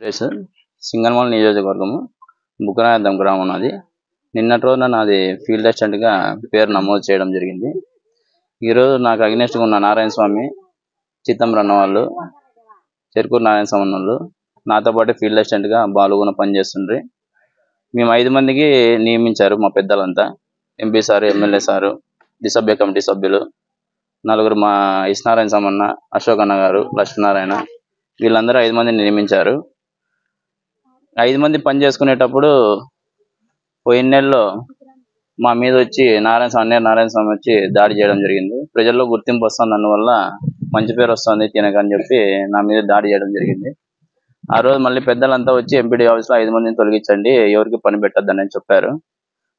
సురేష్ సింగనమల నియోజకవర్గము బుక్కనాయద్దం గ్రామం నాది. నిన్నటి రోజున నాది ఫీల్డ్ అసిస్టెంట్గా పేరు నమోదు చేయడం జరిగింది. ఈరోజు నాకు అగ్నెస్ట్గా ఉన్న నారాయణ స్వామి, చిత్తంరన్న వాళ్ళు, చెరుకూరు నారాయణ స్వామి వాళ్ళు నాతో పాటు ఫీల్డ్ అసిస్టెంట్గా బాలుగున పనిచేస్తుండ్రి. మేము 5 మందికి నియమించారు మా పెద్దలంతా. ఎంపీ సారు, ఎమ్మెల్యే సారు, డిసభ్య కమిటీ సభ్యులు, 4 మా ఇస్నారాయణ స్వామన్న, అశోక్ అన్న గారు, లక్ష్మీనారాయణ, వీళ్ళందరూ 5 మందిని నియమించారు. 5 మంది పని చేసుకునేటప్పుడు పోయిన నెలలో మా మీద వచ్చి నారాయణ స్వామి వచ్చి దాడి చేయడం జరిగింది. ప్రజల్లో గుర్తింపు వస్తుంది, అందువల్ల మంచి పేరు వస్తుంది తినకని చెప్పి నా మీద దాడి చేయడం జరిగింది. ఆ రోజు మళ్ళీ పెద్దలంతా వచ్చి ఎంపీడీ ఆఫీస్లో 5 మందిని తొలగించండి, ఎవరికి పని పెట్టద్దని చెప్పారు.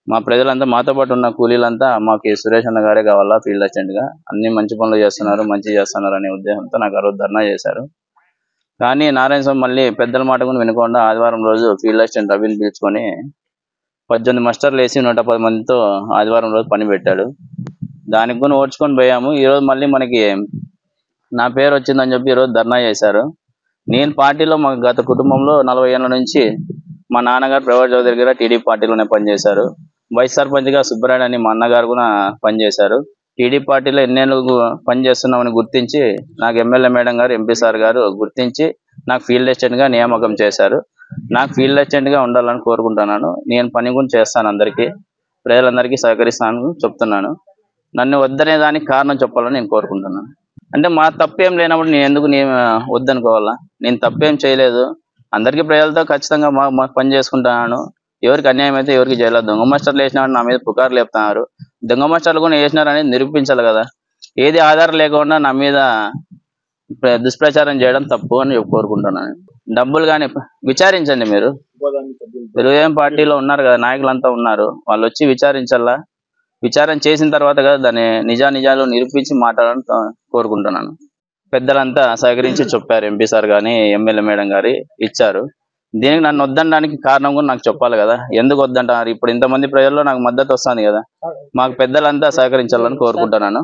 మా ప్రజలంతా, మాతో పాటు ఉన్న కూలీలంతా మాకు సురేష్ అన్న గారే కావాలా ఫీల్డ్ అసిస్టెంట్గా, అన్ని మంచి పనులు చేస్తున్నారు, మంచి చేస్తున్నారు అనే ఉద్దేశంతో నాకు ఆ రోజు ధర్నా చేశారు. కానీ నారాయణ స్వామి మళ్ళీ పెద్దల మాట కూడా వినకుండా ఆదివారం రోజు ఫీల్డ్ అసిస్టెంట్ రవిని పిలుచుకొని 18 మస్టర్లు వేసి 110 మందితో ఆదివారం రోజు పని పెట్టాడు. దానికి కూడా ఓడ్చుకొని పోయాము. ఈరోజు మళ్ళీ మనకి నా పేరు వచ్చిందని చెప్పి ఈరోజు ధర్నా చేశారు. నేను పార్టీలో మా గత కుటుంబంలో 40 ఏళ్ళ నుంచి మా నాన్నగారు ప్రభాకర్ చౌదరి దగ్గర టీడీపీ పార్టీలోనే పనిచేశారు. వైస్ సర్పంచ్గా సుబ్బరాయుడు అని మా అన్నగారు కూడా పనిచేశారు. టీడీపీ పార్టీలో ఎన్నేళ్ళు పనిచేస్తున్నామని గుర్తించి నాకు ఎమ్మెల్యే మేడం గారు, ఎంపీ సార్ గారు గుర్తించి నాకు ఫీల్డ్ అసిస్టెంట్గా నియామకం చేశారు. నాకు ఫీల్డ్ అసిస్టెంట్గా ఉండాలని కోరుకుంటున్నాను. నేను పని కూడా చేస్తాను, అందరికీ ప్రజలందరికీ సహకరిస్తాను చెప్తున్నాను. నన్ను వద్దనే దానికి కారణం చెప్పాలని నేను కోరుకుంటున్నాను. అంటే మా తప్పేం లేనప్పుడు నేను ఎందుకు వద్దనుకోవాలా? నేను తప్పేం చేయలేదు. అందరికీ ప్రజలతో ఖచ్చితంగా మా పని చేసుకుంటున్నాను. ఎవరికి అన్యాయం అయితే ఎవరికి చేయలేదు. దొంగ మాస్టర్లు వేసినాడు నా మీద పుకార్లు చెప్తున్నారు. దొంగ మాస్టర్లు కూడా వేసినారనేది నిరూపించాలి కదా. ఏది ఆధారం లేకుండా నా మీద దుష్ప్రచారం చేయడం తప్పు అని కోరుకుంటున్నాను. డబ్బులు కానీ విచారించండి. మీరు తెలుగుదేశం పార్టీలో ఉన్నారు కదా, నాయకులంతా ఉన్నారు, వాళ్ళు వచ్చి విచారించాలా. విచారణ చేసిన తర్వాత కదా దాన్ని నిజాలు నిరూపించి మాట్లాడాలని కోరుకుంటున్నాను. పెద్దలంతా సహకరించి చెప్పారు. ఎంపీ సార్ కానీ, ఎమ్మెల్యే మేడం గారి ఇచ్చారు. దీనికి నన్ను వద్దనడానికి కారణం కూడా నాకు చెప్పాలి కదా. ఎందుకు వద్దంటున్నారు? ఇప్పుడు ఇంతమంది ప్రజల్లో నాకు మద్దతు వస్తుంది కదా. మాకు పెద్దలంతా సహకరించాలని కోరుకుంటున్నాను.